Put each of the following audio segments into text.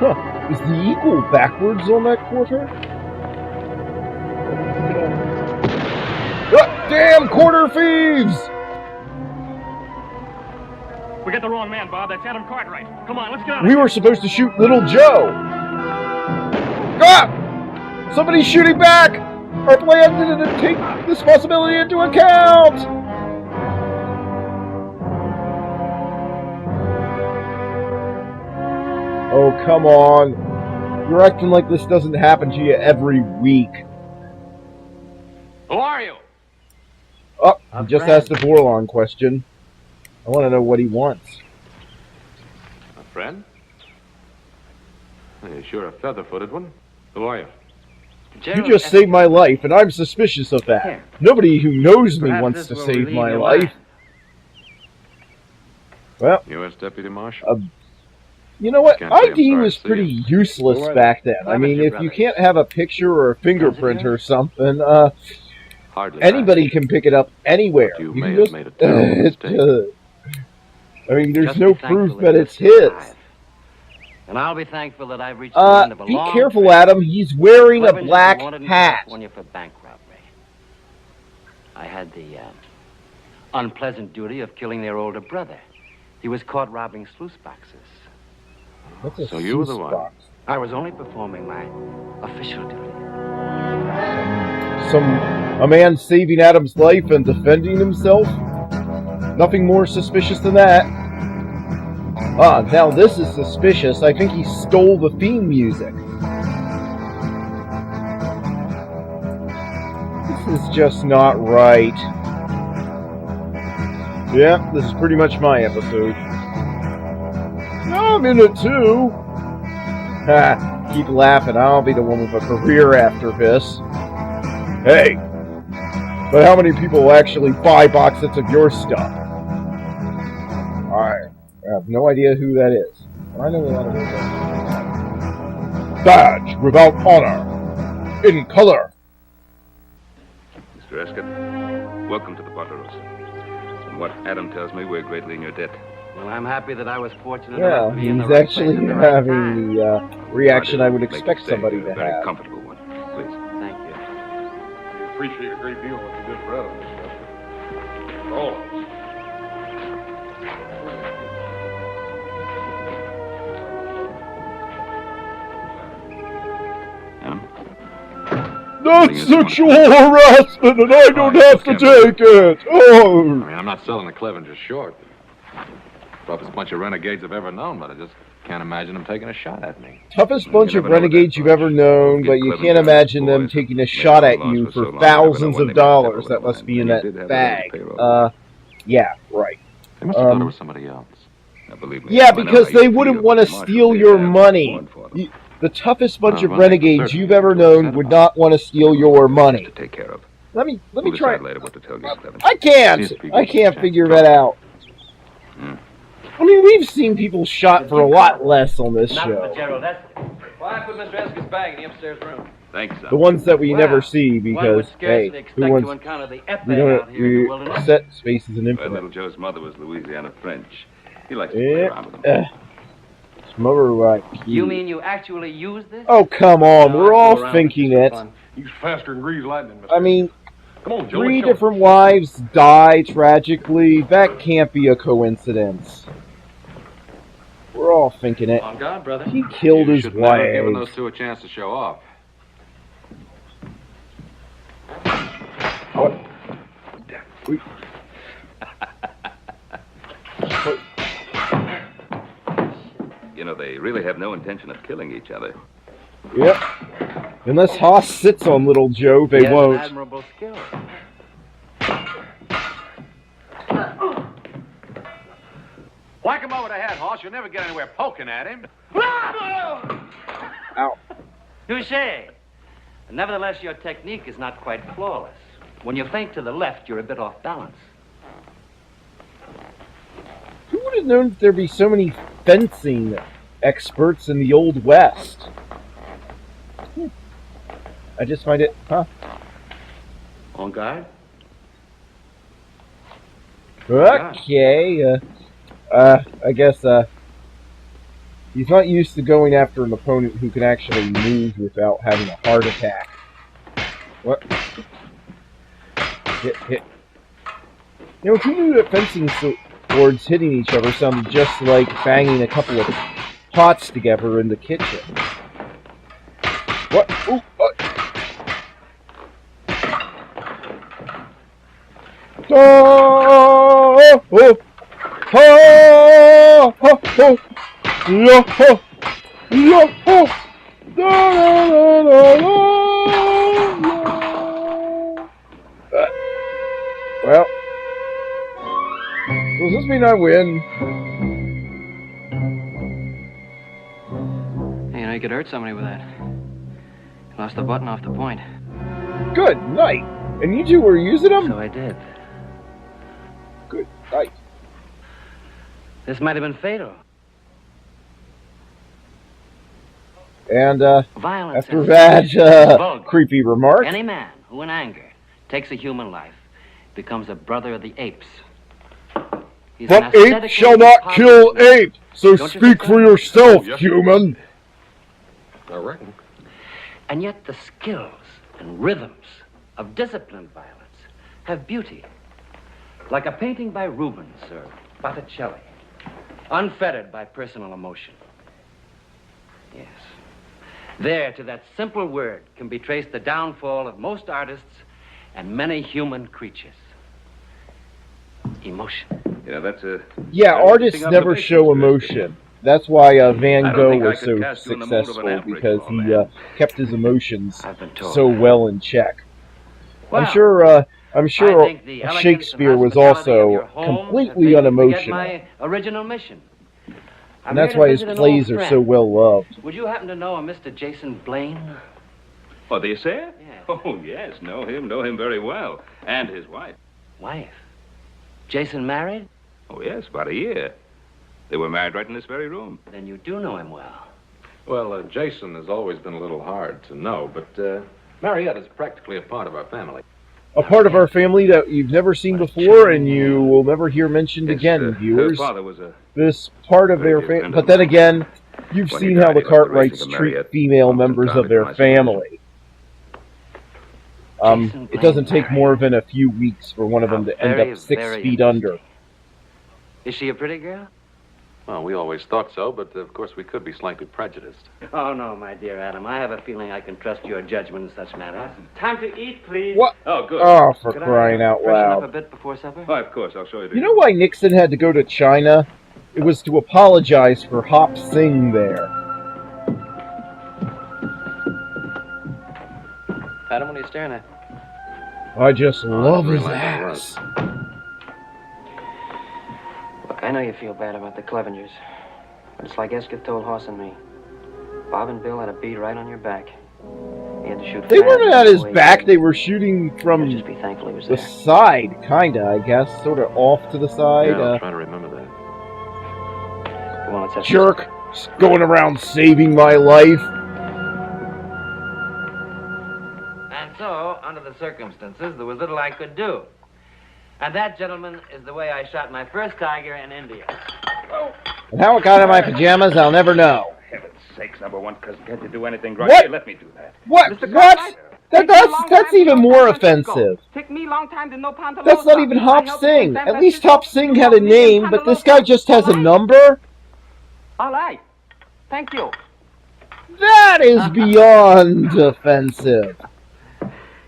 Huh. Is the equal backwards on that quarter? Oh, damn quarter thieves! We got the wrong man, Bob. That's Adam Cartwright. Come on, let's get out of We here. were supposed to shoot Little Joe. Ah! Somebody's shooting back! Our plan didn't take this possibility into account! Oh, come on. You're acting like this doesn't happen to you every week. Who are you? Oh, I just asked a Borlon question. I want to know what he wants. A friend? You're sure a feather-footed one. Who are you? You just saved my life, and I'm suspicious of that. Nobody who knows me wants to save my life. Well, U.S. Deputy Marshal. You know what? ID was pretty useless back then. I mean, if you can't have a picture or a fingerprint or something, anybody can pick it up anywhere. You may have made a terrible mistake. I mean, there's no proof that it's his. And I'll be thankful that I've reached the end of a long be careful, Adam. He's wearing a black hat. For bank robbery. I had the unpleasant duty of killing their older brother. He was caught robbing sluice boxes. So you were the one. I was only performing my official duty. A man saving Adam's life and defending himself? Nothing more suspicious than that. Ah, now this is suspicious. I think he stole the theme music. This is just not right. Yeah, this is pretty much my episode. I'm in it too. Ha, keep laughing. I'll be the one with a career after this. Hey, but how many people will actually buy box sets of your stuff? I have no idea who that is. I know a lot of people. Badge without honor. In color. Mr. Escott, welcome to the Potteros. From what Adam tells me, we're greatly in your debt. Well, I'm happy that I was fortunate enough to be in the he's right actually place at the right having time. the reaction I would expect somebody to a very have. comfortable one, please. Thank you. We appreciate a great deal what you did for Adam, Mr. Escott. For all of us. That's sexual harassment, and I don't have to take it! Oh! I mean, I'm not selling the Clevenger short. Toughest bunch of renegades I've ever known, but I just can't imagine them taking a shot at me. Toughest bunch of renegades you've ever known, but you can't imagine them taking a shot at you for thousands of dollars that must be in that bag. Yeah, right. They must have thought it was somebody else. Now, believe me, yeah, because they wouldn't want to steal your money. The toughest bunch of renegades you've ever known would not want to steal your money. To take care of. Let me We'll try. decide later what to tell you, Clevenger. I can't figure that out. I mean, we've seen people shot for a lot less on this show. Well, I put Mr. Eskett's bag in the upstairs room. Thanks, son. The ones that we never see One because, would scarcely hey, expect who to wants... encounter the We epic don't out here in the wilderness. set space is an Well, infinite. little Joe's mother was Louisiana French. He likes to play around with them. Yeah. Smoker You mean you actually use this? Oh, come on. No, We're I all fool around thinking with it. this for fun. He's faster than greased lightning, Mr. I mean, Come on, Joe. 3 let's show different wives die tragically. That can't be a coincidence. We're all thinking it. On God, brother. He killed You his should never have given wife. those two a chance to show off. What? You know, they really have no intention of killing each other. Yep. Unless Haas sits on little Joe, they He has an won't. admirable skill. Whack him over the head, Hoss. You'll never get anywhere poking at him. Ow. Touché. Nevertheless, your technique is not quite flawless. When you feint to the left, you're a bit off balance. Who would have known that there'd be so many fencing experts in the Old West? I just find it, On guard? Okay, I guess, He's not used to going after an opponent who can actually move without having a heart attack. What? Hit. You know, who knew that fencing swords hitting each other sounded just like banging a couple of pots together in the kitchen? What? Ooh, what? Oh! Oh! Oh! Oh! Oh! Yo! Oh! Yo! Oh! Well, does this mean I win? Hey, you know, you could hurt somebody with that. You lost the button off the point. Good night. And you two were using them? So I did. Good night. This might have been fatal. And, Violence after and that, is vulgar. creepy remark, Any man who in anger takes a human life becomes a brother of the apes. He's an but ape aesthetically shall not positive kill man. ape, so Don't you speak think for so? yourself, Oh, yes. human. I reckon. And yet the skills and rhythms of disciplined violence have beauty. Like a painting by Rubens or Botticelli, unfettered by personal emotion. Yes. There, to that simple word, can be traced the downfall of most artists and many human creatures. Emotion. You know, that's a... Yeah, very artists interesting never observation, show Mr. emotion. That's why Van I don't Gogh think I was could so cast you in the mold of an successful, average because law he man. kept his emotions I've been told. so well in check. Well, I'm sure I think the elegance Shakespeare and was hospitality of also your home completely have made me forget unemotional, my original mission. and that's why his plays are so well loved. Would you happen to know a Mr. Jason Blaine? Oh, the Assayer? Yeah. Oh, yes, know him very well. And his wife. Wife? Jason married? Oh, yes, about a year. They were married right in this very room. Then you do know him well. Well, Jason has always been a little hard to know, but Marietta's practically a part of our family. A part of our family that you've never seen before, and you will never hear mentioned Yes, again, her viewers. father was a... This part of very their dear family. friend But of then mine. again, you've When he seen how died, the he left the Cartwrights raising of treat Marietta female almost members of entirely their to my supervision. family. It doesn't take more than a few weeks for one of them to end up 6 feet under. Is she a pretty girl? Well, we always thought so, but of course we could be slightly prejudiced. Oh, no, my dear Adam. I have a feeling I can trust your judgment in such matters. Time to eat, please. What? Oh, good. Oh, for Could crying I out freshen up a loud. bit before supper? Oh, of course, I'll show you the... You know why Nixon had to go to China? It was to apologize for Hop Sing there. Adam, what are you staring at? I just love didn't his realize that ass. Look, I know you feel bad about the Clevengers. But it's like Esketh told Hoss and me. Bob and Bill had a bead right on your back. He had to shoot They fast weren't and at his away back, from they you. were shooting You'll from just be thankful he was the there. side, kinda, I guess. Sort of off to the side. Yeah, I'll try to remember that. Come on, let's have Jerk. Just going around saving my life. And so, under the circumstances, there was little I could do. And that, gentlemen, is the way I shot my first tiger in India. And how it got in my pajamas, I'll never know. Heaven's sakes, number one cousin, can't you do anything right? What? Here, let me do that. What? What? That's even more offensive. Took me a long time to know Pantalosa. That's not even Hop I helped you in Sing. San At least Francisco. Hop Sing You had a helped me in name, but this Pantalosa. guy just has a All right. number? All right. Thank you. That is beyond offensive.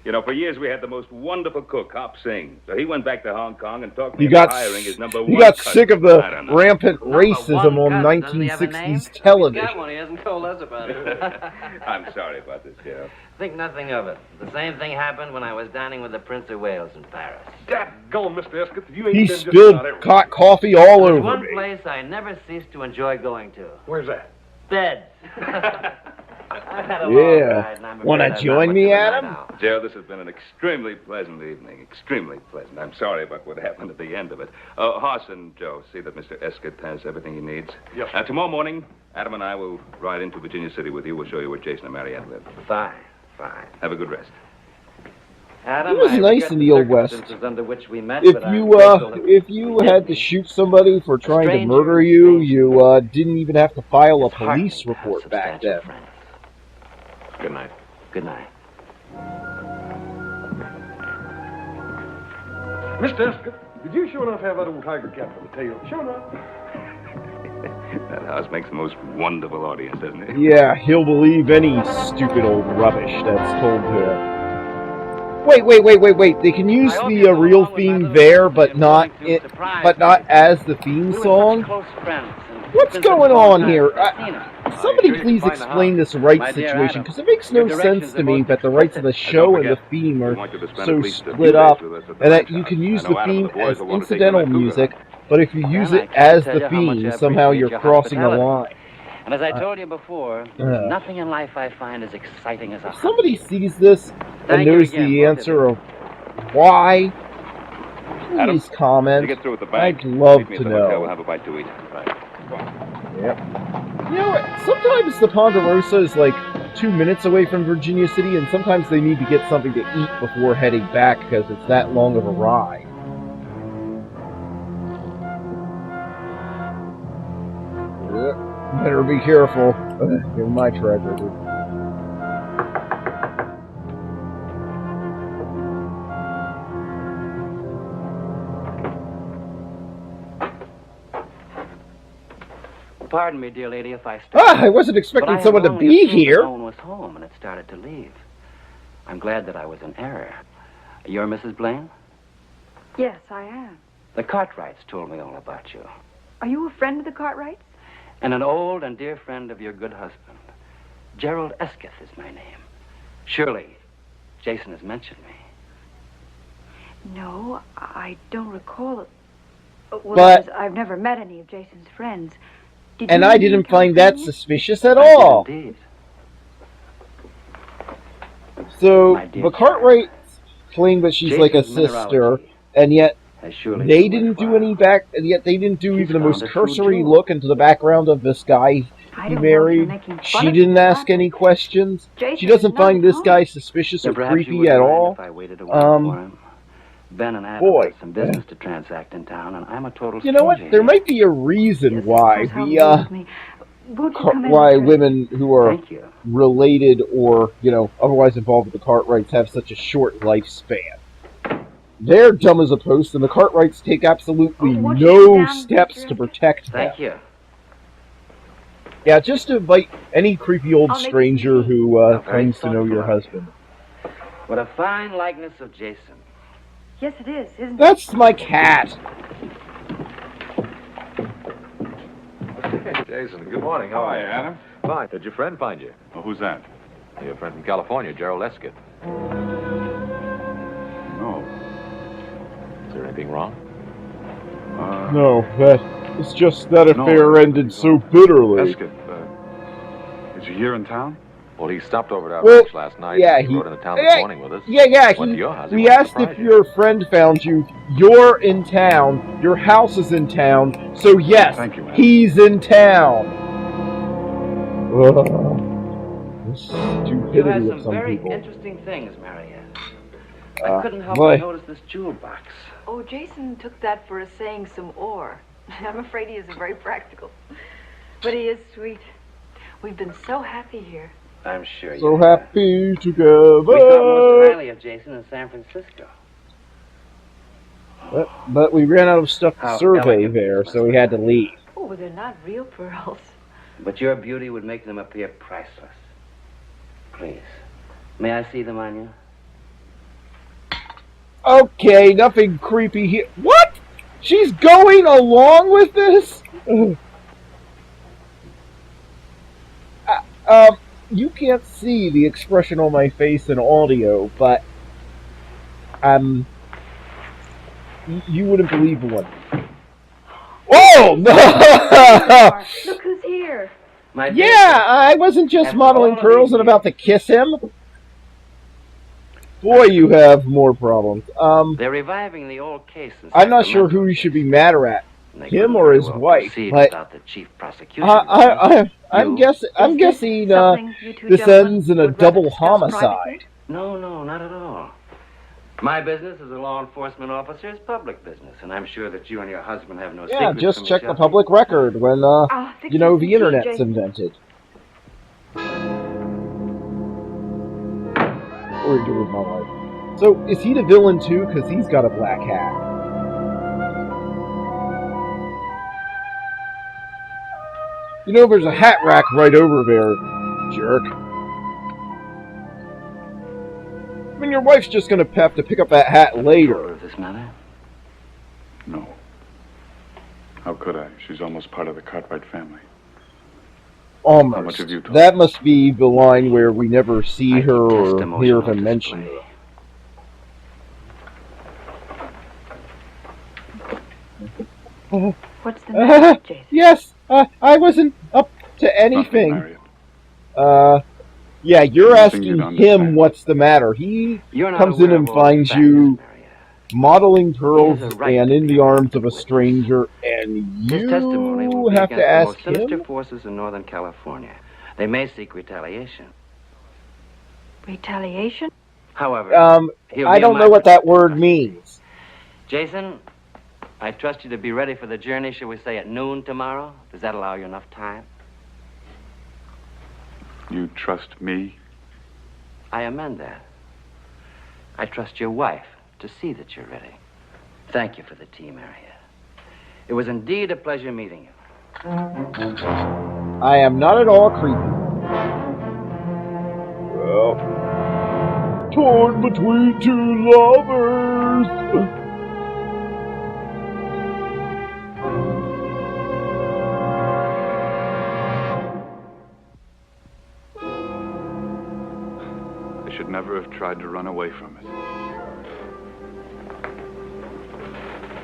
You know, for years we had the most wonderful cook, Hop Sing. So he went back to Hong Kong and talked me He into got, hiring his number he one got cousin. sick of I don't the know. rampant Number racism one on cousin, doesn't he have a name? 1960s He's got television. one. He hasn't told us about it. I'm sorry about this, Joe. Think nothing of it. The same thing happened when I was dining with the Prince of Wales in Paris. Dadgone, Mr. Esketh, you ain't He been just spilled about everywhere. hot coffee all There's over one me. place I never cease to enjoy going to. Where's that? Beds. I've had a long Yeah. ride, and I'm afraid Wanna I've not join much me, of a night Adam? owl. Joe, this has been an extremely pleasant evening. Extremely pleasant. I'm sorry about what happened at the end of it. Hoss and Joe, see that Mr. Esketh has everything he needs. Yes, sir. Tomorrow morning, Adam and I will ride into Virginia City with you. We'll show you where Jason and Mariette live. Fine, fine. Have a good rest. Adam, It was I nice regret in the Old West. circumstances under which we met, If but I'm you grateful that if you we did had to meet. shoot somebody for trying to stranger murder in you, strange you environment. didn't even have to file a It's heartening police to have report back substantial then. friends. Good night. Good night. Mr. Escott, did you sure enough have that old tiger cat for the tail? Sure enough. That house makes a most wonderful audience, doesn't it? Yeah, he'll believe any stupid old rubbish that's told to him. Wait. They can use the real theme there, but not as the theme We were song? such close friends. What's going on here? Somebody sure you please can find the explain this My rights dear situation, Adam, because it makes your no directions sense are to me most that the rights of the explicit. show And and don't the theme we are want you to spend so at least a few split days up, with us at the and that ranch you house. can use I the know Adam and theme the boys as will want to take you on incidental that cougar music, hunt. but if you use And I it can't as tell the you how much theme, I somehow appreciate you're your crossing a hospitality. line. And as I told you before, there's nothing in life I find as exciting as a If hunt. somebody sees this and Thank you knows again, the both of answer of why, Adam, please comment. you get through with the bank. I'd love Meet me to at the hotel. We'll know. have a bite to eat. Right. Yep. You know what? Sometimes the Ponderosa is like 2 minutes away from Virginia City, and sometimes they need to get something to eat before heading back because it's that long of a ride. Yep. Better be careful. Give my track record. Pardon me, dear lady, if I start. I wasn't But I expecting had someone to wrongly be assumed that here. no one was home and had started to leave. I'm glad that I was in error. You're Mrs. Blaine? Yes, I am. The Cartwrights told me all about you. Are you a friend of the Cartwrights? And an old and dear friend of your good husband. Gerald Escott is my name. Surely, Jason has mentioned me. No, I don't recall it. Well, But- I've never met any of Jason's friends. Did And you I meet him in didn't find that California? suspicious at I did all. indeed. So, My dear the Cartwrights claim that she's like a Jason's sister, mineralogy and yet has surely they been didn't do worthwhile. any back, and yet they didn't do She's even the most found a true cursory jewel. look into the background of this guy I he don't know if you're married. making fun She of didn't me or ask not, any but questions. Jason She doesn't is not find at this home. guy suspicious Then or perhaps you creepy wouldn't at mind all. if I waited a while for him. Ben and Adam boy. have some business to transact in town, and I'm a total You know what? stranger There here. might be a reason Yes, why suppose how the rude of me. Won't you come in, why Mr. women who are Thank you. related or otherwise involved with the Cartwrights have such a short lifespan. They're dumb as a post, and the Cartwrights take absolutely Oh, won't you sit no down, steps Mr. to protect them. Thank you. Yeah, just invite any creepy old I'll make stranger some tea. who Very claims to know thoughtful your of you. husband. What a fine likeness of Jason. Yes, it is, isn't it? That's my cat. Jason, good morning. How are you? Adam. Fine. Did your friend find you? Well, who's that? Your friend from California, Gerald Escott. No. Is there anything wrong? No, it's just that No, affair ended so bitterly. Escott, is he here in town? Well, he stopped over at our Well, ranch last night. yeah, and he he- rode into town yeah, this morning with us. Yeah, Went to your house. He we wanted to asked if surprise you. your friend found you. You're in town. Your house is in town. So yes, Thank you, Adam. he's in town. Ugh. The You stupidity have of some some very people. interesting things, Mariette. I couldn't help boy. but notice this jewel box. Oh, Jason took that for saying some ore. I'm afraid he isn't very practical. But he is sweet. We've been so happy here. I'm sure So you have. happy We thought most together. highly of Jason in San Francisco. But we ran out of stuff to How survey elegant there, these so we must had be. to leave. Oh, but they're not real pearls. But your beauty would make them appear priceless. Please, may I see them on you? Okay, nothing creepy here. What? She's going along with this? You can't see the expression on my face in audio, but you wouldn't believe one. Oh no! Look who's here. My dear Yeah, I wasn't just After modeling all of pearls these and about to kiss him. Boy, you have more problems. They're reviving the old case. In I'm not sure Sacramento, who you should be madder at. and they him couldn't or very his well wife, proceed but without the chief prosecution. I'm You- guessing. I'm Is this guessing. something you two This gentlemen ends in a would rather double discuss homicide. privately? No, not at all. My business as a law enforcement officer is public business, and I'm sure that you and your husband have no Yeah, secrets just from check each the other. public record when, fix you know, you some the tea, internet's Jason. invented. What do I do with my life? So, is he the villain too? Because he's got a black hat. You know, there's a hat rack right over there, jerk. I mean, your wife's just gonna have to pick up that hat later. Of this matter? No. How could I? She's almost part of the Cartwright family. How much Almost. have you told That must be the line where we never see her or hear them mention her. What's the matter, Jason? Yes, I wasn't up to anything. Yeah, you're asking him what's the matter. He comes in and finds you modeling pearls and in the arms of a stranger, and His testimony will you be have against to the ask most sinister him? forces in Northern California. They may seek retaliation. Retaliation? However, he'll I be don't in know my what that protective word custody. means. Jason, I trust you to be ready for the journey, shall we say, at noon tomorrow? Does that allow you enough time? You trust me? I amend that. I trust your wife to see that you're ready. Thank you for the tea, Marietta. It was indeed a pleasure meeting you. I am not at all creepy. Well, torn between two lovers. I should never have tried to run away from it.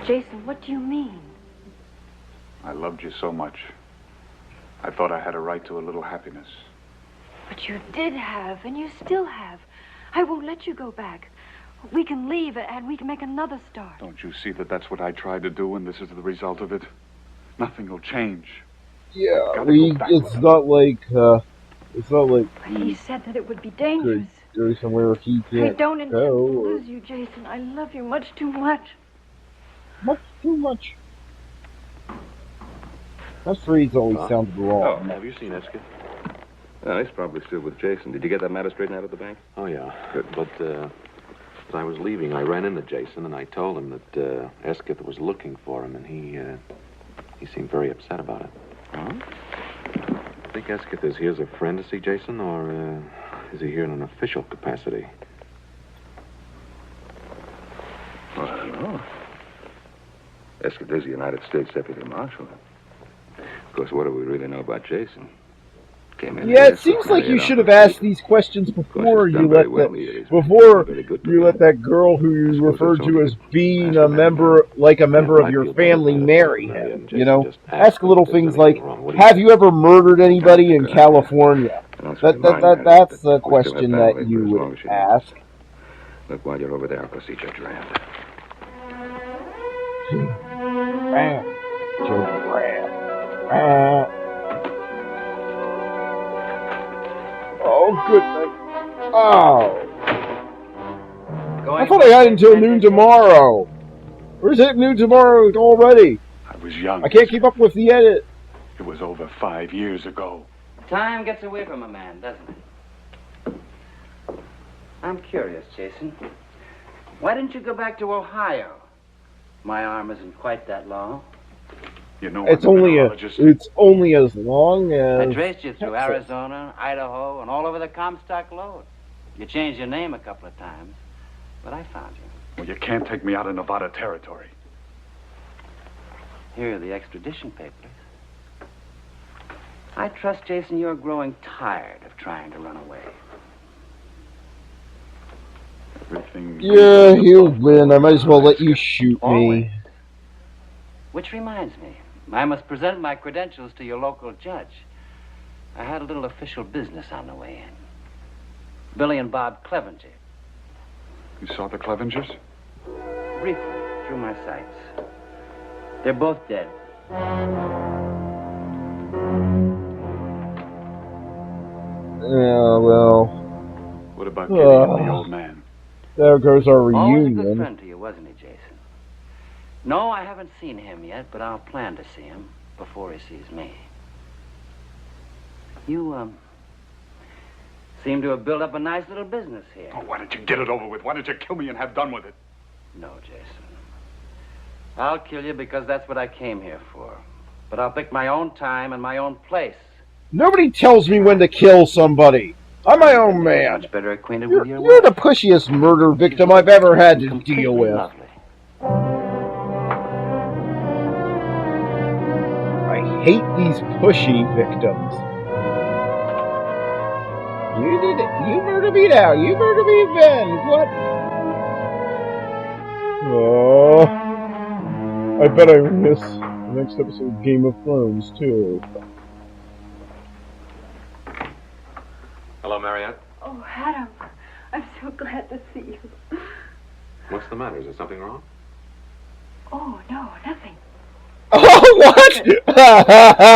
Jason, what do you mean? I loved you so much. I thought I had a right to a little happiness. But you did have, and you still have. I won't let you go back. We can leave, and we can make another start. Don't you see that that's what I tried to do, and this is the result of it? Nothing will change. Yeah, it's not like, He said that it would be dangerous. go somewhere he I can't don't intend go. to lose you, Jason. I love you much too much. Much too much. That phrase always sounds wrong. Have you seen Esket? He's probably still with Jason. Did you get that matter straightened out at the bank? Oh, yeah. Good. But as I was leaving, I ran into Jason, and I told him that Esket was looking for him, and he seemed very upset about it. Huh? I think Esket is here as a friend to see Jason, or is he here in an official capacity? Well, I don't know. Esket is the United States Deputy Marshal. Of course, what do we really know about Jason? Came in Yeah, here, it seems saw like you Harriet should on have the asked street. these questions before he's you done let very well here. He's let that girl who you referred to as being a member, like a member of your family, marry him. You know, ask little things like, "Have you ever murdered anybody in California?" That's a question that you would ask. Look, while you're over there, I'll go see Judge Rand. Judge Rand. Oh, goodness. Oh. I thought I had until noon tomorrow. Where's it noon tomorrow already? I was young. I can't keep up with the edit. It was over 5 years ago. Time gets away from a man, doesn't it? I'm curious, Jason. Why didn't you go back to Ohio? My arm isn't quite that long. You know, It's only as long as I traced you through Texas. Arizona, Idaho, and all over the Comstock Lode. You changed your name a couple of times, but I found you. Well, you can't take me out of Nevada territory. Here are the extradition papers. I trust, Jason, you're growing tired of trying to run away. Everything. Yeah, he'll win. I might as well let you shoot Always. me. Which reminds me, I must present my credentials to your local judge. I had a little official business on the way in. Billy and Bob Clevenger. You saw the Clevengers? Briefly, through my sights. They're both dead. Yeah, well. What about Gideon, the old man? There goes our Always a good reunion. friend to you, wasn't he, Jason? No, I haven't seen him yet, but I'll plan to see him before he sees me. You, seem to have built up a nice little business here. Oh, why don't you get it over with? Why don't you kill me and have done with it? No, Jason. I'll kill you because that's what I came here for. But I'll pick my own time and my own place. Nobody tells me when to kill somebody. I'm my own man. Much better acquainted You're, with your you're the pushiest murder victim I've ever had to deal with. Lovely. I hate these pushy victims. You did it. You murdered me now. You murdered me then. What? Oh, I bet I miss the next episode of Game of Thrones too. Hello, Mariette. Oh, Adam, I'm so glad to see you. What's the matter? Is there something wrong? Oh, no, nothing. Oh, what?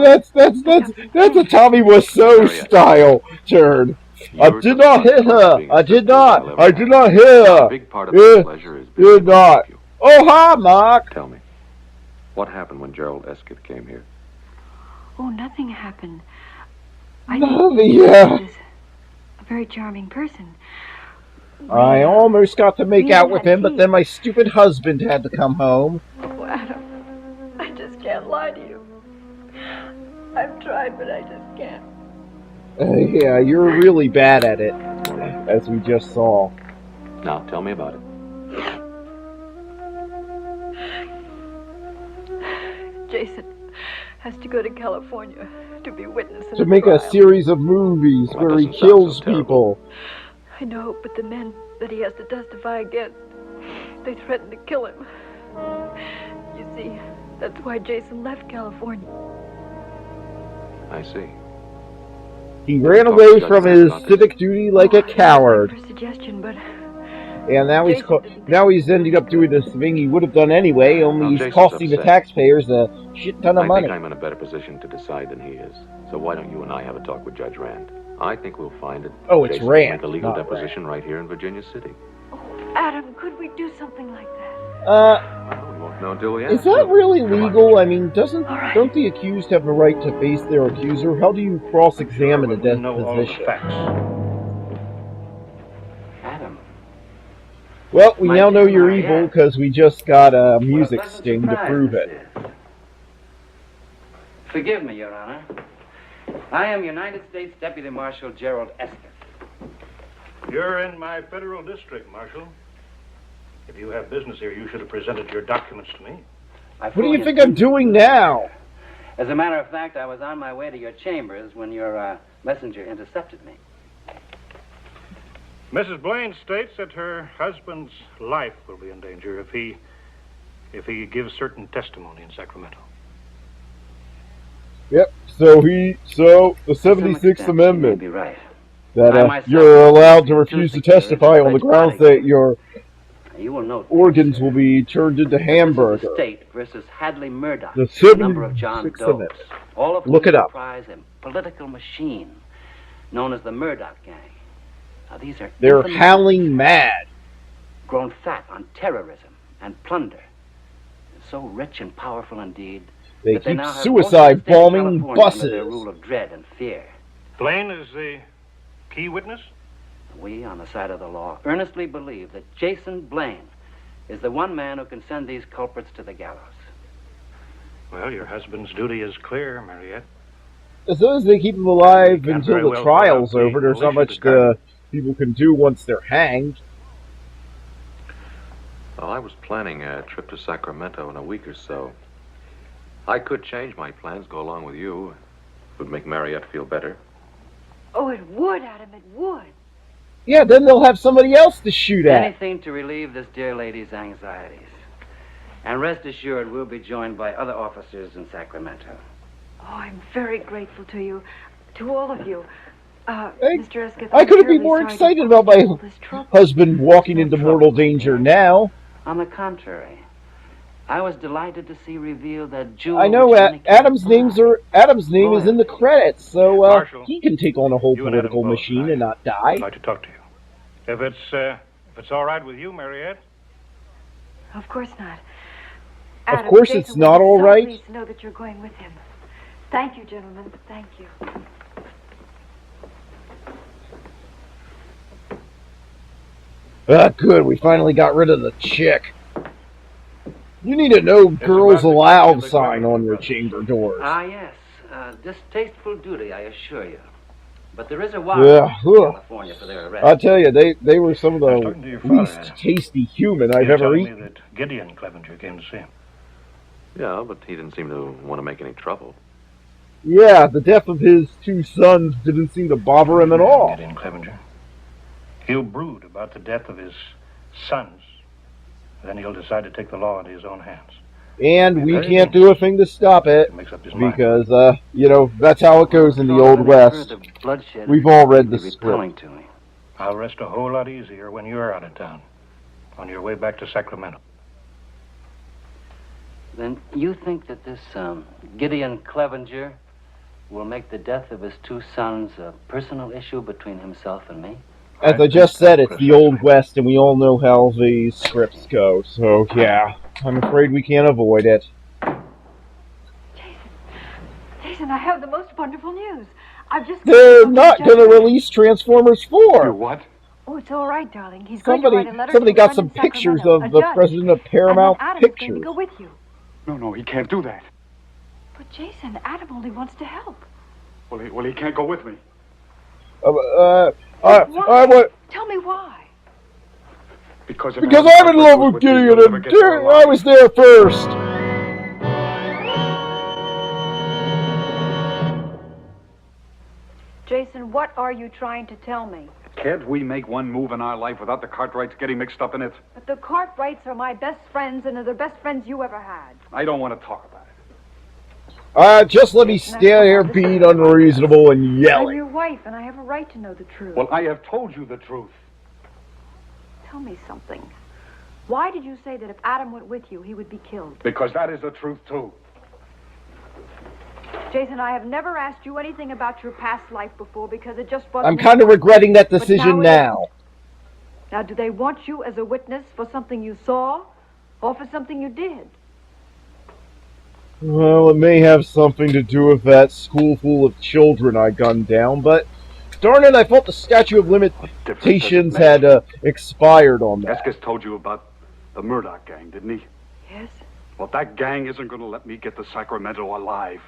That's a Tommy Wiseau style turn. I did not hit her. I did not. I did not hit her. A big part of my pleasure is being Did able to not. help you. Oh, hi, Mark. Tell me, what happened when Gerald Escott came here? Oh, nothing happened. Yeah. He was a very charming person. I almost got to make out with him, but then my stupid husband had to come home. Oh, Adam, I just can't lie to you. I've tried, but I just can't. Yeah, you're really bad at it, as we just saw. Now, tell me about it. Jason has to go to California to be witness in To the make a trial. series of movies Well, that where he doesn't sound kills so terrible. people. I know, but the men that he has to testify against, they threatened to kill him. You see, that's why Jason left California. I see. He ran away from his civic duty like a coward, For suggestion, but and now he's ended up doing this thing he would have done anyway. Only Well, he's Jason's costing the upset. taxpayers a shit ton of I money. think I'm in a better position to decide than he is. So why don't you and I have a talk with Judge Rand? I think we'll find it. Oh, it's Jason Rand, will make a legal not deposition right here in Virginia City. Adam, could we do something like that? Well, we won't know until we Is ask. that really Come on, legal? Richard. I mean, don't the accused have the right to face their accuser? How do you cross-examine a deposition? Adam. Well, we My now know dear you're Mariette. evil because we just got a What music pleasant sting to surprise prove this it. is. Forgive me, Your Honor. I am United States Deputy Marshal Gerald Escott. You're in my federal district, Marshal. If you have business here, you should have presented your documents to me. What do you think I'm doing now? As a matter of fact, I was on my way to your chambers when your messenger intercepted me. Mrs. Blaine states that her husband's life will be in danger if he gives certain testimony in Sacramento. Yep. So the To some 76th extent, you Amendment may be right. that I myself you're allowed to am refuse to too secure testify on the to grounds body. that your You will note organs will be turned into This is hamburger. the state versus Hadley Murdoch, The a number of John 76th Does, Amendment. all of whom Look it up. comprise a political machine known as the Murdoch Gang. Now, these are They're infamous howling mad. grown fat on terrorism and plunder. So rich and powerful indeed They that they keep now have suicide most of the state of bombing California under their buses. rule of dread and fear. Blaine is the key witness? We, on the side of the law, earnestly believe that Jason Blaine is the one man who can send these culprits to the gallows. Well, your husband's duty is clear, Mariette. As long as they keep them alive Can't until very the well trial's go out the over, there's not militia much department. people can do once they're hanged. Well, I was planning a trip to Sacramento in a week or so. I could change my plans, go along with you. It would make Mariette feel better. Oh, it would, Adam, it would. Yeah, then they'll have somebody else to shoot at. Anything to relieve this dear lady's anxieties. And rest assured, we'll be joined by other officers in Sacramento. Oh, I'm very grateful to you, to all of you. Hey, Mr. Escott, I I'm couldn't be terribly more sorry to excited cause about my you all this trouble. husband walking into mortal danger now. On the contrary, I was delighted to see revealed that jewel. I know Adam's name is in the credits, so Marshal, he can take on a whole you and Adam political both, machine and not die. I'd like to talk to you. If it's all right with you, Mariette. Of course not. Of Adam, course Jason it's will not be all so right. pleased to know that you're going with him. Thank you, gentlemen. Thank you. Ah, good. We finally got rid of the chick. You need a no girls allowed sign on your chamber doors. Ah, yes. Distasteful duty, I assure you. But there is a warrant in California for their arrest. I tell you, they were some of the least tasty human I've ever eaten. Me that Gideon Clevenger came to see him. Yeah, but he didn't seem to want to make any trouble. Yeah, the death of his two sons didn't seem to bother him at all. Gideon Clevenger. He'll brood about the death of his sons. Then he'll decide to take the law into his own hands. And we can't do a thing to stop it, because, you know, that's how it goes in the Old West. We've all read the script. I'll rest a whole lot easier when you're out of town, on your way back to Sacramento. Then you think that this Gideon Clevenger will make the death of his two sons a personal issue between himself and me? As I just said, it's the Old West, and we all know how these scripts go, so yeah, I'm afraid we can't avoid it. Jason, I have the most wonderful news. I've just... They're not going to release Transformers 4. What? Oh, it's all right, darling. He's going to write a letter to Somebody got a some friend in pictures Sacramento, of the a judge. president of Paramount And then Adam's Pictures. going to go with you. No, he can't do that. But Jason, Adam only wants to help. Well, he can't go with me. Why? Tell me why. Because I'm in love with Gideon, and I was there first. Jason, what are you trying to tell me? Can't we make one move in our life without the Cartwrights getting mixed up in it? But the Cartwrights are my best friends, and they're the best friends you ever had. I don't want to talk about it. Just let me stand here being unreasonable and I'm yelling. your wife, and I have a right to know the truth. Well, I have told you the truth. Tell me something. Why did you say that if Adam went with you, he would be killed? Because that is the truth, too. Jason, I have never asked you anything about your past life before because it just wasn't... I'm kind of regretting that decision now. Now, do they want you as a witness for something you saw or for something you did? Well, it may have something to do with that school full of children I gunned down, but darn it, I thought the statute of limitations had expired on that. Eskis told you about the Murdoch gang, didn't he? Yes. Well, that gang isn't going to let me get to Sacramento alive.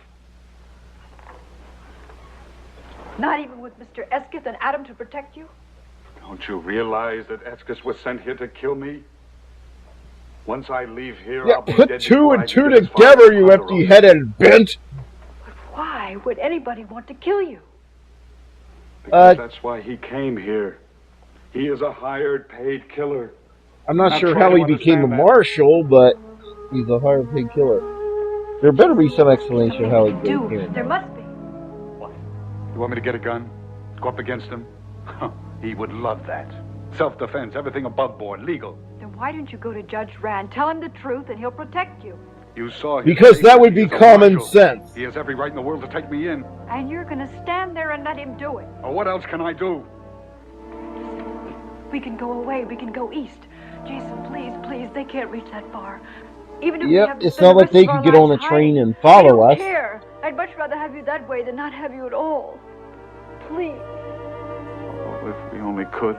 Not even with Mr. Eskith and Adam to protect you? Don't you realize that Eskis was sent here to kill me? Once I leave here, Yeah, I'll be put dead two before and I two can get as far together, as you Ponderosa. empty-headed bent. But why would anybody want to kill you? Because that's why he came here. He is a hired, paid killer. I'm not Now sure try how to he became a understand that. marshal, but he's a hired paid killer. There better be some explanation of how he became here. There must be. You want me to get a gun? Go up against him? He would love that. Self-defense, everything above board, legal. Then why don't you go to Judge Rand, tell him the truth, and he'll protect you? You saw him. Because that would be common sense. He has every right in the world to take me in. And you're going to stand there and let him do it. Or what else can I do? We can go away. We can go east. Jason, please, they can't reach that far. Even if we Yep, have to it's spend not the like rest they of our could get on a lives train hiding. and follow I us. don't care. I'd much rather have you that way than not have you at all. Please. Oh, if we only could.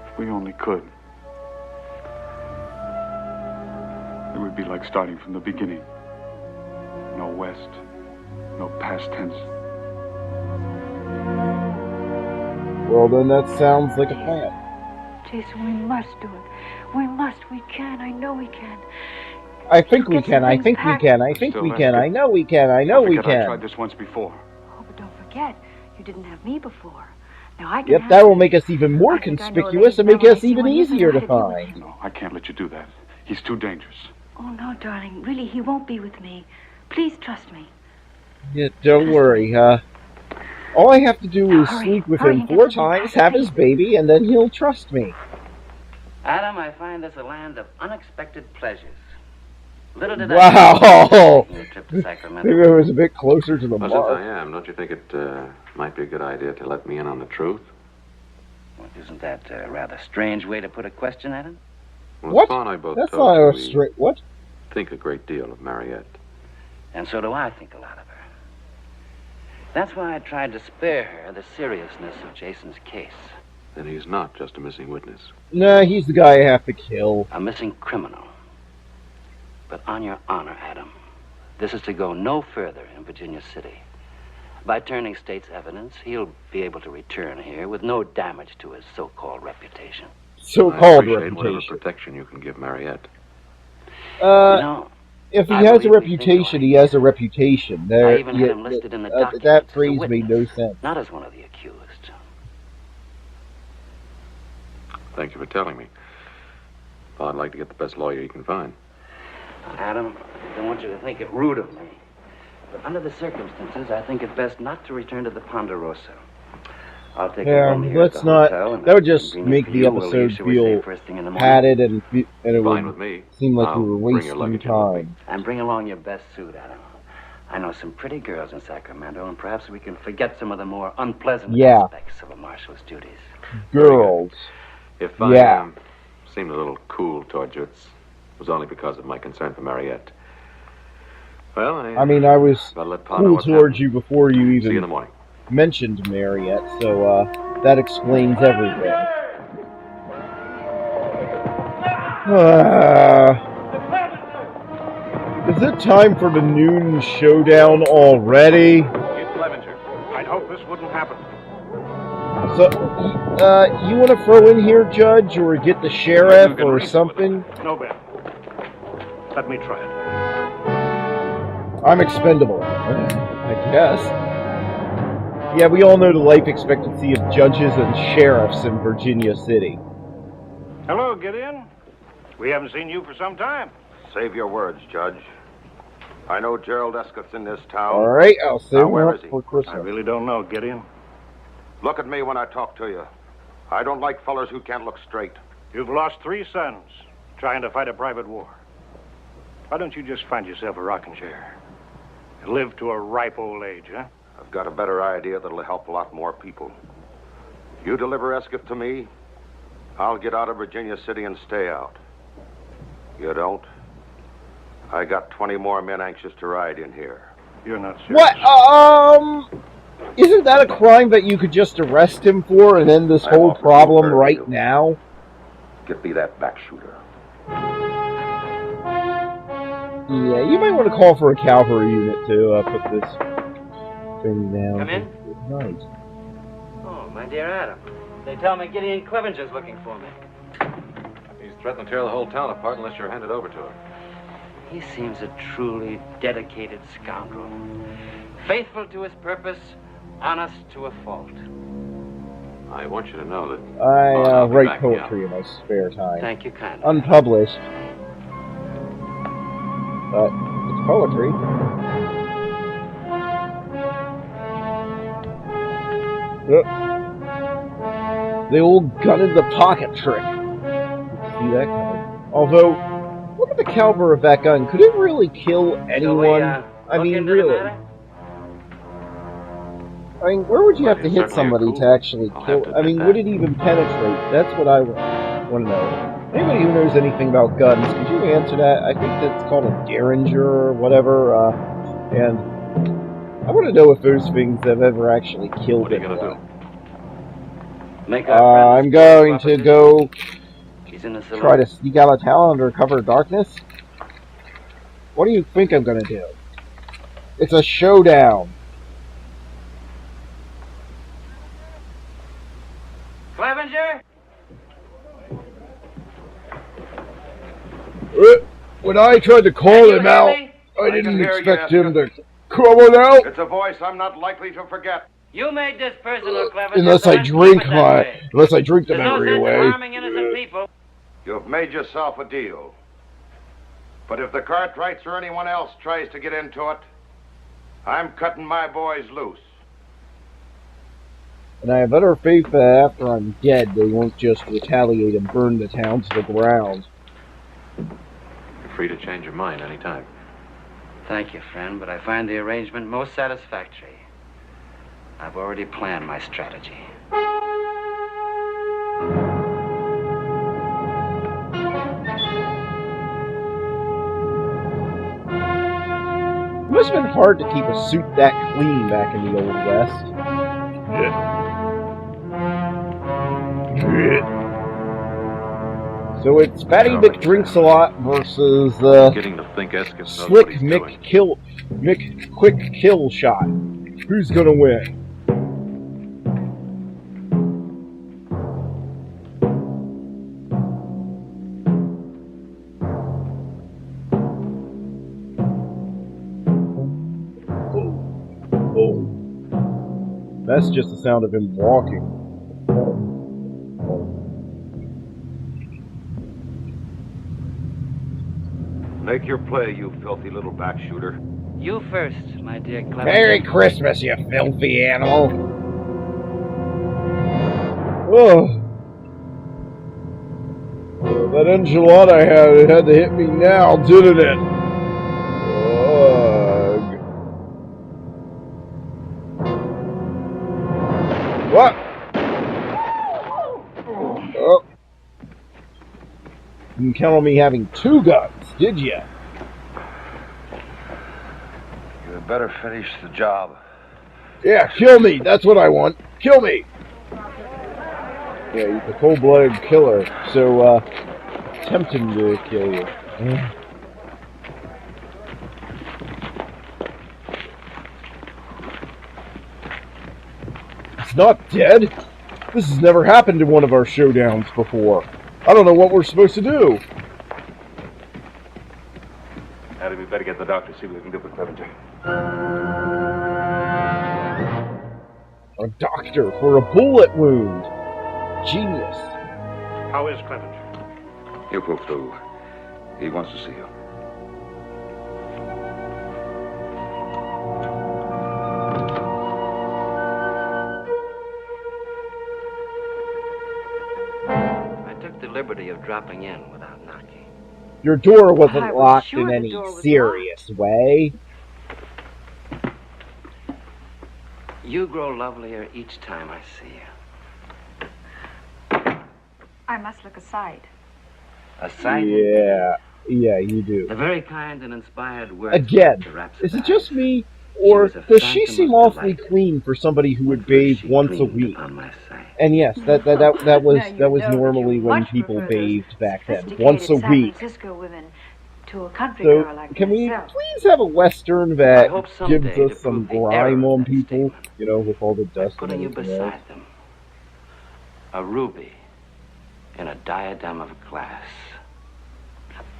If we only could. It would be like starting from the beginning. No West. No past tense. Well, then that sounds like a plan. Jason, we must do it. We must. We can. I know we can. I think we can. I think we can. I think we can. I know we can. I know we I can. tried this once before. Oh, but don't forget, you didn't have me before. Now I can. Yep, that will make us even more conspicuous and make us even easier to find. No, I can't let you do that. He's too dangerous. Oh, no, darling. Really, he won't be with me. Please trust me. Yeah, don't worry. All I have to do is sleep with him 4 times, have his baby, and then he'll trust me. Adam, I find this a land of unexpected pleasures. Little did I Wow! taking a trip to Sacramento. Maybe I was a bit closer to the Well, since mark. I am, don't you think it might be a good idea to let me in on the truth? Well, isn't that a rather strange way to put a question at him? Well, What? Pa and I both That's told not you a we straight. What? think a great deal of Mariette. And so do I think a lot of her. That's why I tried to spare her the seriousness of Jason's case. Then he's not just a missing witness. Nah, he's the guy I have to kill. A missing criminal. But on your honor, Adam, this is to go no further in Virginia City. By turning state's evidence, he'll be able to return here with no damage to his so-called reputation. So-called I appreciate whatever reputation. protection you can give Mariette. You know, If he I has a believe we reputation, think he has a reputation. There, I even had him listed in the documents that as a phrase witness, made no sense. not as one of the accused. Thank you for telling me. Pa, I'd like to get the best lawyer you can find. Adam, I don't want you to think it rude of me, but under the circumstances, I think it best not to return to the Ponderosa. I'll take a room here let's at the not. hotel, and That would just convenient make for the you, we'll episode leave, shall we say, feel first thing in the morning? padded, and it Fine would with me. seem like I'll we were bring your wasting luggage in with me. time. And bring along your best suit, Adam. I know some pretty girls in Sacramento, and perhaps we can forget some of the more unpleasant aspects of a marshal's duties. Girls. If I Yeah. seemed a little cool towards you, it was only because of my concern for Mariette. Well, I mean, I was gotta let Pa know cool what's towards happening. you before you See you in even the morning. mentioned Mariette, so that explains everything. Is it time for the noon showdown already? Get Clevenger. I'd hope this wouldn't happen. So, you want to throw in here, Judge, or get the sheriff or something? No, Ben. Let me try it. I'm expendable, I guess. Yeah, we all know the life expectancy of judges and sheriffs in Virginia City. Hello, Gideon. We haven't seen you for some time. Save your words, Judge. I know Gerald Escott's in this town. All right, I'll save Now, him where up is he? for Christmas. I really don't know, Gideon. Look at me when I talk to you. I don't like fellers who can't look straight. You've lost 3 sons trying to fight a private war. Why don't you just find yourself a rocking chair and live to a ripe old age, huh? I've got a better idea that'll help a lot more people. You deliver Escott to me, I'll get out of Virginia City and stay out. You don't? I got 20 more men anxious to ride in here. You're not serious. What? Isn't that a crime that you could just arrest him for and end this I'm whole offering problem you a fair right deal. now? Get me that back shooter. Yeah, you might want to call for a cavalry unit to put this thing down. Come in. Nice. Oh, my dear Adam. They tell me Gideon Clevenger's looking for me. He's threatening to tear the whole town apart unless you're handed over to him. He seems a truly dedicated scoundrel. Faithful to his purpose, honest to a fault. I want you to know that I write back me up. poetry in my spare time. Thank you kindly. Unpublished. But it's poetry. The old gun in the pocket trick. See that coming. Although, look at the caliber of that gun. Could it really kill anyone? I mean, really. I mean, where would you have to hit somebody to actually kill? I mean, would it even penetrate? That's what I want to know. Anybody who knows anything about guns, could you answer that? I think that's called a Derringer or whatever. And I want to know if those things have ever actually killed anyone. I'm going to go try to sneak out of town under cover of darkness. What do you think I'm going to do? It's a showdown. Clevenger? When I tried to call him out, I didn't expect him to come on out. It's a voice I'm not likely to forget. You made this personal, Clevenger. Unless I drink the memory away. Harming innocent people. You've made yourself a deal. But if the Cartwrights or anyone else tries to get into it, I'm cutting my boys loose. And I have better faith that after I'm dead, they won't just retaliate and burn the town to the ground. free to change your mind any time. Thank you, friend, but I find the arrangement most satisfactory. I've already planned my strategy. It must have been hard to keep a suit that clean back in the Old West. So it's Fatty Mick Drinks a Lot versus Getting to think Eskis knows Slick what he's Mick doing. Mick Quick Kill Shot. Who's gonna win? Oh. That's just the sound of him walking. Make your play, you filthy little back shooter. You first, my dear Clevenger. Merry Christmas, you filthy animal! Oh. That enchilada I had to hit me now, didn't it? Ugh. What? Oh. You didn't count on me having two guns, did you? You had better finish the job. Yeah, kill me. That's what I want. Kill me. Yeah, he's a cold-blooded killer, so tempting to kill you. It's not dead. This has never happened in one of our showdowns before. I don't know what we're supposed to do. Hattie, we better get the doctor, see what we can do for Clevenger. A doctor for a bullet wound. Genius. How is Clevenger? He'll pull through. He wants to see you. I took the liberty of dropping in without knocking. Your door wasn't I was locked sure in the any door was serious way. You grow lovelier each time I see you. I must look a sight. A sight Yeah, you do. the very kind and inspired words. Again, is it just me, or does she seem awfully clean for somebody who would bathe once a week? And yes, that was normally when people bathed back then, once a week. San Francisco women to a country So, girl like can we myself. please have a Western that I hope gives someday us to some prove the error grime of on that people, statement you know, with all the dust and putting you everything else? beside them. A ruby in a diadem of glass.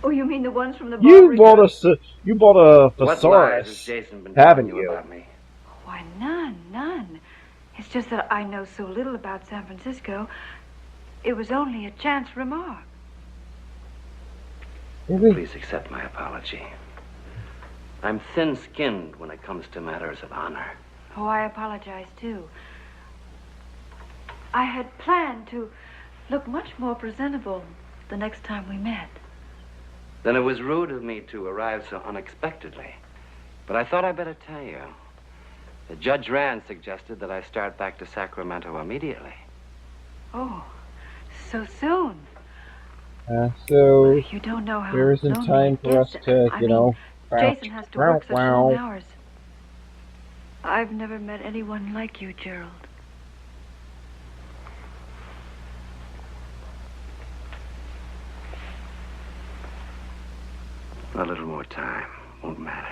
Oh, you mean the ones from the You Barbary bought a What lies has thesaurus, Jason been haven't telling you you? about me? Why, none. It's just that I know so little about San Francisco. It was only a chance remark. Really? Please accept my apology. I'm thin-skinned when it comes to matters of honor. Oh, I apologize, too. I had planned to look much more presentable the next time we met. Then it was rude of me to arrive so unexpectedly. But I thought I'd better tell you. The Judge Rand suggested that I start back to Sacramento immediately. Oh, so soon. So You don't know how there isn't lonely time it for us gets. to, I you mean, know, Jason has to work such long wow. hours. I've never met anyone like you, Gerald. A little more time. Won't matter.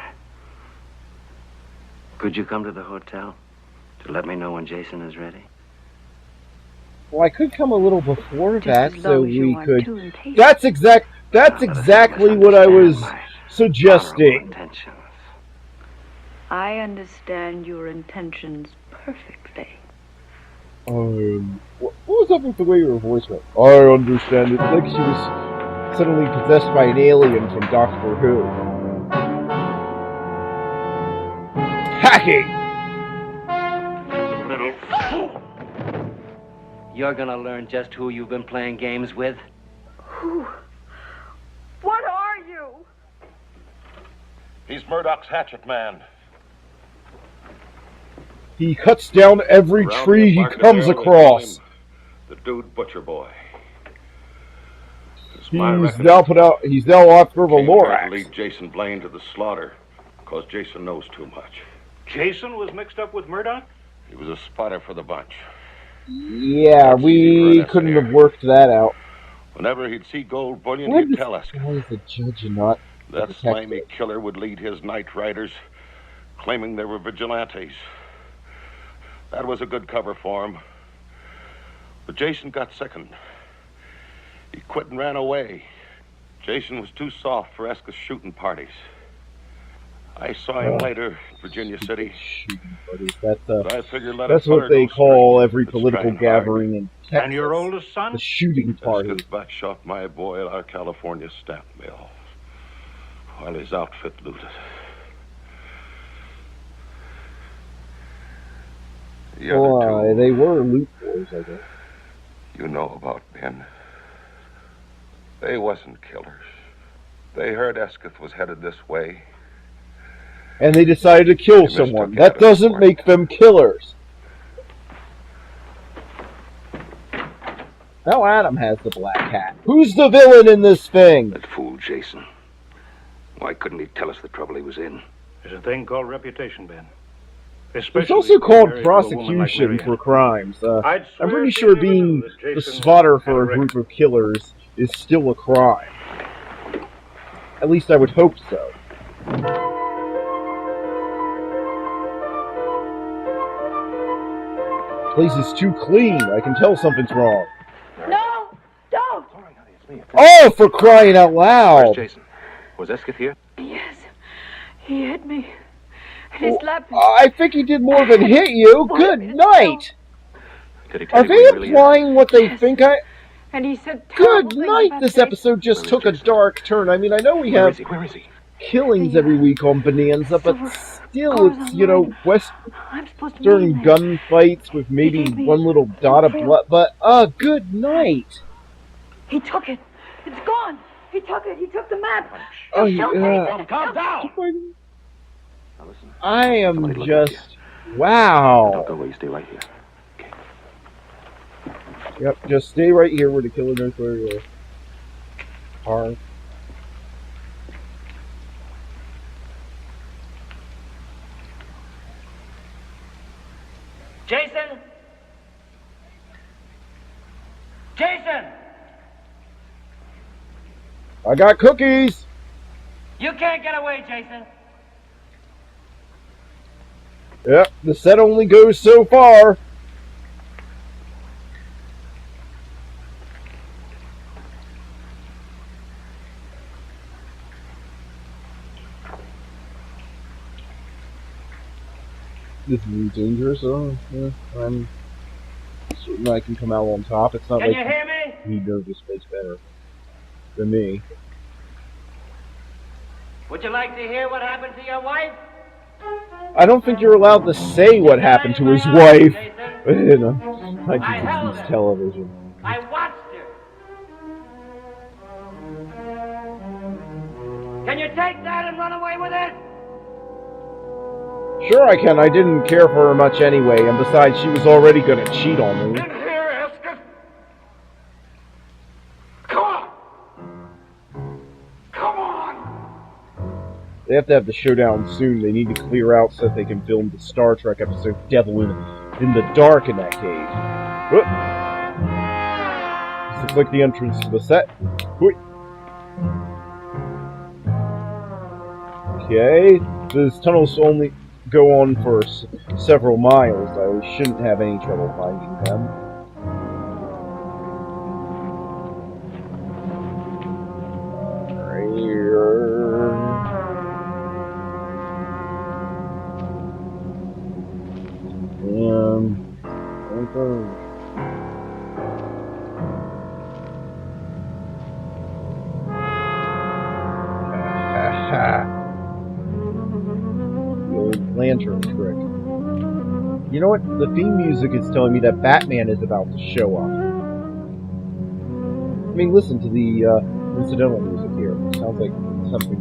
Could you come to the hotel to let me know when Jason is ready? Well, I could come a little before Just that, as so long as you we aren't could. too impatient. That's exactly what I was Honorable suggesting. intentions. I understand your intentions perfectly. What was up with the way your voice went? I understand it. Like she was suddenly possessed by an alien from Doctor Who. Hacking! Little fool! You're gonna learn just who you've been playing games with. Who? What are you? He's Murdoch's hatchet man. He cuts down every Around tree the he Embarcadero, comes they call across. him the Dude Butcher Boy. It's He's my now reckoning he's now author of a came here to Lorax. lead Jason Blaine to the slaughter because Jason knows too much. Jason was mixed up with Murdoch? He was a spotter for the bunch. Yeah, That's easy for we an couldn't essayer. have worked that out. Whenever he'd see gold bullion, Why he'd tell us. is the judge not That detective? slimy killer would lead his night riders, claiming they were vigilantes. That was a good cover for him. But Jason got sickened. He quit and ran away. Jason was too soft for Esca's shooting parties. I saw him later in Virginia City. But I figured let That's a feller what they go call straight. every It's political trying hard. gathering in Texas. And your oldest son? The shooting party. Esca's back shot my boy at our California stamp mill while his outfit looted. The other Why, two, they were loot boys, I guess. you know about Ben. They wasn't killers. They heard Escath was headed this way. And they decided to kill mistook someone. Adam That doesn't for it. make them killers. Now Adam has the black hat. Who's the villain in this thing? That fool Jason. Why couldn't he tell us the trouble he was in? There's a thing called reputation, Ben. It's Especially also if you're called married to a woman like prosecution Marianne. for crimes. I'd I'm swear pretty she sure never being knew that the Jason spotter had for a a record. group of killers is still a crime. At least I would hope so. Place is too clean. I can tell something's wrong. No! Don't! Oh, for crying out loud! Where's Jason? Was Escath here? Yes. He hit me. And he slapped me. I think he did more than hit you. Good night! Did he tell Are you they where he really is? implying what they think I... And he said terrible Good things night! about This Jason. episode just took a dark turn. I mean, I know we Where have is he? Where is he? killings every week on Bonanza, but still, goes it's, on you know, mine. I'm supposed to Western meet him. gunfights with maybe gave me one little dot of blood, but, good night! He took it. It's gone. He took it. He took the map. Oh, Don't yeah. take it. Calm down. Now listen. I am Somebody look at just... Don't Wow! go away. You stay right here. Yep, just stay right here where the killer knows where you are. Jason? Jason! I got cookies! You can't get away, Jason. Yep, the set only goes so far. This is dangerous, yeah, I'm certain I can come out on top. It's not Can like you hear me? he knows this place better than me. Would you like to hear what happened to your wife? I don't think you're allowed to say what happened to his wife. You know, I can use television. I watched her. Can you take that and run away with it? Sure I can. I didn't care for her much anyway, and besides, she was already gonna cheat on me. In here, Escath. Come on. Come on. They have to have the showdown soon. They need to clear out so that they can film the Star Trek episode Devil in the Dark in that cave. Whoop. This looks like the entrance to the set. Whoop. Okay, these tunnels only go on for several miles. I shouldn't have any trouble finding them. Right here. The old lantern trick. You know what? The theme music is telling me that Batman is about to show up. I mean, listen to the incidental music here. It sounds like something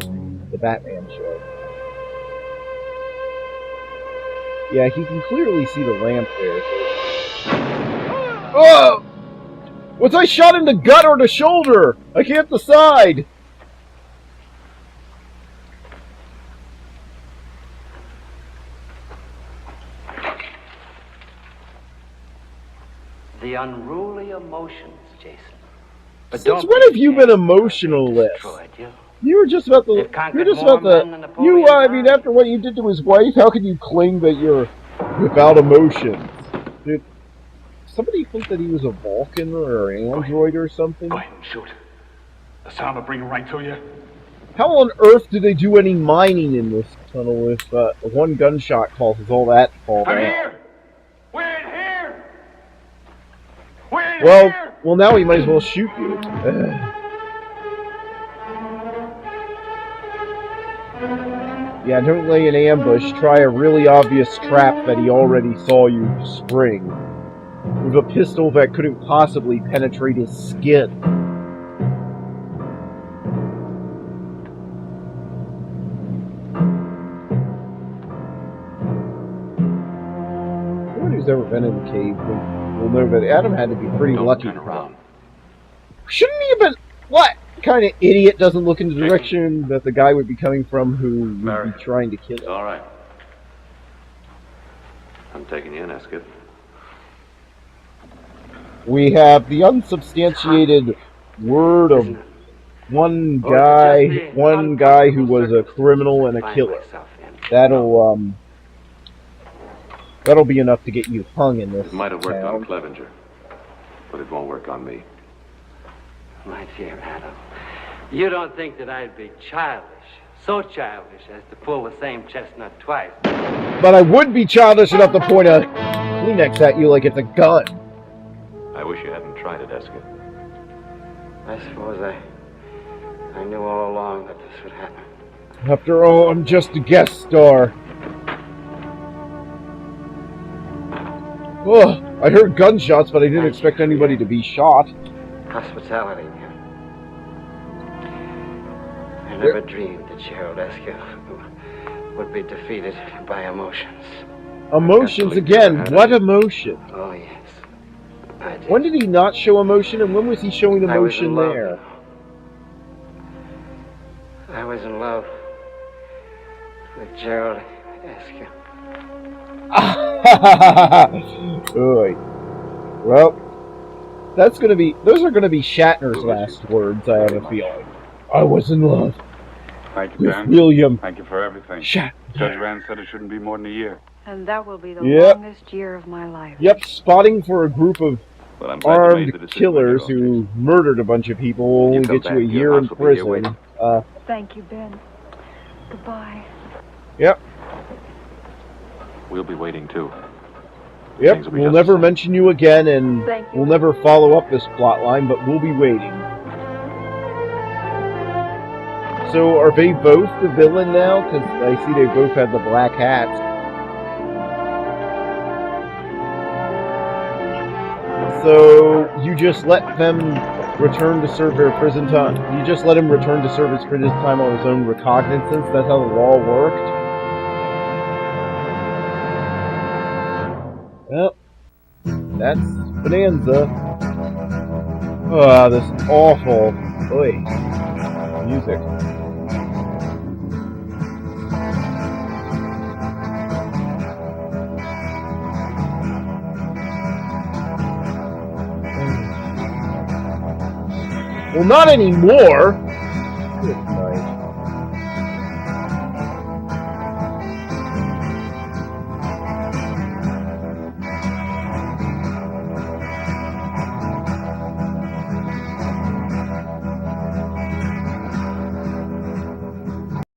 from the Batman show. Yeah, he can clearly see the lamp there. Oh! Was I shot in the gut or the shoulder? I can't decide. The unruly emotions, Jason. But Since when have you been emotionless? You were just about the. You're just about the. You. I mean, after what you did to his wife, how can you claim that you're without emotions? Did somebody think that he was a Vulcan or an android or something? Go ahead and shoot. The sound will bring him right to you. How on earth do they do any mining in this tunnel if one gunshot causes all that to fall down? Here! We're in here! We're in Well, here! well, now he might as well shoot you. Yeah, don't lay an ambush. Try a really obvious trap that he already saw you spring. With a pistol that couldn't possibly penetrate his skin. Anyone who's ever been in the cave will know that Adam had to be pretty lucky. Turn around. Shouldn't he have been... What kind of idiot doesn't look in the direction that the guy would be coming from who would be trying to kill him? All right. I'm taking you in, Eskip. We have the unsubstantiated word of one guy who was a criminal and a killer. That'll be enough to get you hung in this It might have worked town. on Clevenger, but it won't work on me. My dear Adam, you don't think that I'd be childish, so childish as to pull the same chestnut twice. But I would be childish enough to point a Kleenex at you like it's a gun. I wish you hadn't tried it, Eskip. I suppose I knew all along that this would happen. After all, I'm just a guest star. Oh, I heard gunshots, but I didn't expect anybody to be shot. Hospitality. I never dreamed that Gerald Eskil would be defeated by emotions. Emotions again? What emotion? Oh, yes. I did. When did he not show emotion, and when was he showing emotion there? I was in love with Gerald Eskil. Oy. Well, those are gonna be Shatner's last words, I have a feeling. I was in love Thank you, with Ben. William. Thank you for everything. Shatner. Judge Rand said it shouldn't be more than a year. And that will be the Yep. longest year of my life. Yep, spotting for a group of Well, I'm glad you made the armed decision killers when you're who murdered a bunch of people will only come get you a back, your year in house will be here prison. Thank you, Ben. Goodbye. Yep. We'll be waiting, too. Yep, Things will be we'll just never the same. mention you again, and Thank you. we'll never follow up this plot line, but we'll be waiting. So, are they both the villain now? Because I see they both had the black hats. So, you just let them return to serve their prison time? You just let him return to serve his prison time on his own recognizance? That's how the law worked? Well, that's Bonanza. Ah, this awful music. Well, not anymore. Good